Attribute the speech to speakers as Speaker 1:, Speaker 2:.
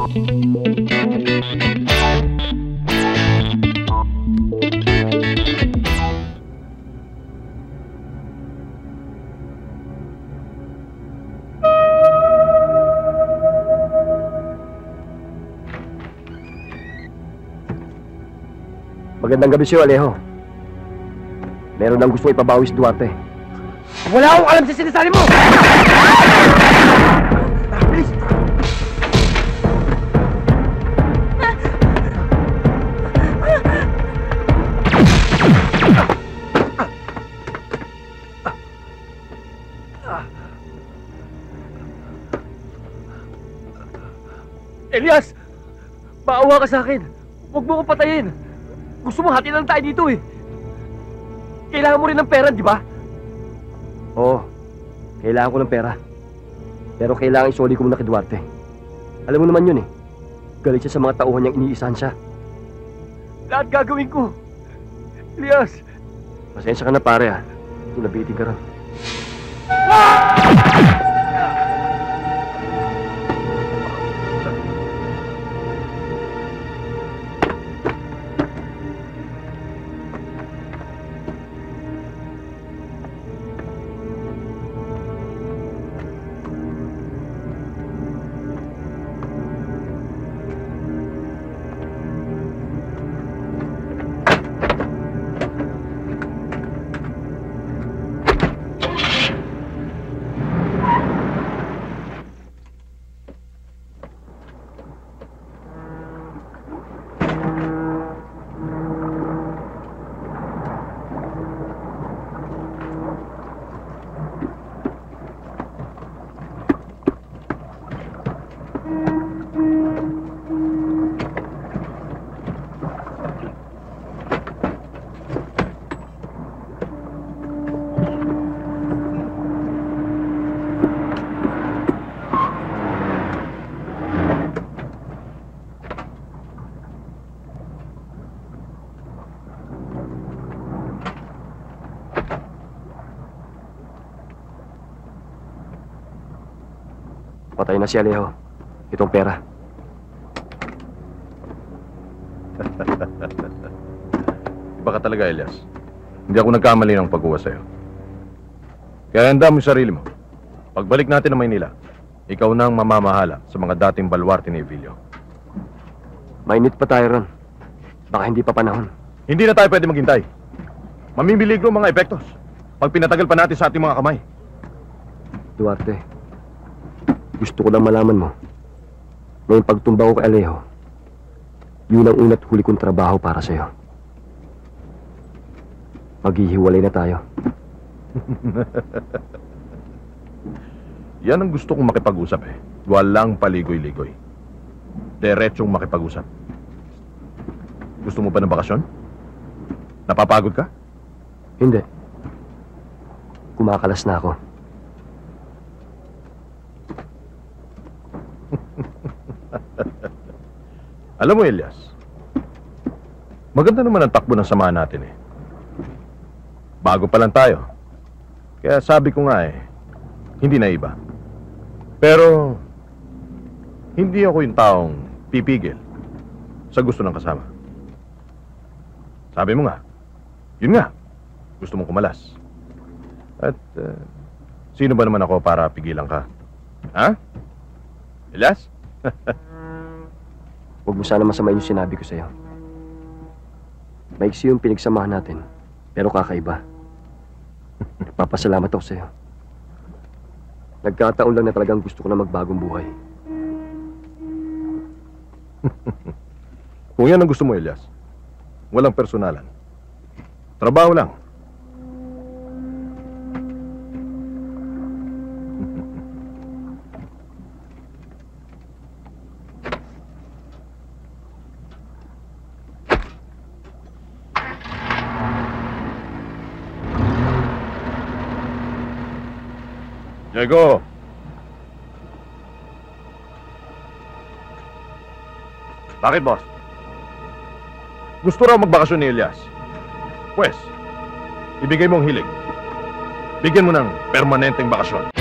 Speaker 1: Magandang gabi sa'yo, Alejo. Meron lang gusto ipabawi si Duarte.
Speaker 2: Wala akong alam sa sinasabi mo! Bilis! Elias! Maawa ka sa akin! Huwag mo ko patayin! Gusto mo hati lang tayo dito eh! Kailangan mo rin ng pera, di ba?
Speaker 1: Oo, kailangan ko ng pera. Pero kailangan isoli ko muna kay Duarte. Alam mo naman yun eh. Galit siya sa mga tauhan niyang iniisahan siya.
Speaker 2: Lahat gagawin ko! Elias!
Speaker 1: Pasensya ka na pare ah. Tulabitin ka rin. Patay na si Alejo. Itong pera.
Speaker 3: Iba ka talaga, Elias. Hindi ako nagkamali ng pag-uwa sa'yo. Kaya handa mo yung sarili mo. Pagbalik natin ng Maynila, ikaw na ang mamamahala sa mga dating baluarte ni Evilio.
Speaker 1: Mainit pa tayo ron. Baka hindi pa panahon.
Speaker 3: Hindi na tayo pwede maghintay. Mamimiligro ang mga epektos pag pinatagal pa natin sa ating mga kamay.
Speaker 1: Duarte, gusto ko lang malaman mo na yung pagtumba ko kay Alejo, yun ang una't huli kong trabaho para sa'yo. Maghihiwalay na tayo.
Speaker 3: Yan ang gusto kong makipag-usap eh. Walang paligoy-ligoy. Diretsong makipag-usap. Gusto mo pa ng bakasyon? Napapagod ka?
Speaker 1: Hindi. Kumakalas na ako.
Speaker 3: Alam mo, Elias, maganda naman ang takbo ng samahan natin eh. Bago pa lang tayo. Kaya sabi ko nga eh, hindi na iba. Pero, hindi ako yung taong pipigil sa gusto ng kasama. Sabi mo nga, yun nga, gusto mong kumalas. At, sino ba naman ako para pigilan ka? Ha? Elias?
Speaker 1: Huwag mo sana masamain yung sinabi ko sa'yo. Maiksi yung pinagsamahan natin, pero kakaiba. Nagpapasalamat ako sa'yo. Nagkataon lang na talagang gusto ko na magbagong buhay.
Speaker 3: Kung yan ang gusto mo, Elias, walang personalan. Trabaho lang. Diego! Bakit, boss? Gusto raw magbakasyon ni Elias. Pwes, ibigay mo ang hilig. Bigyan mo ng permanenteng bakasyon.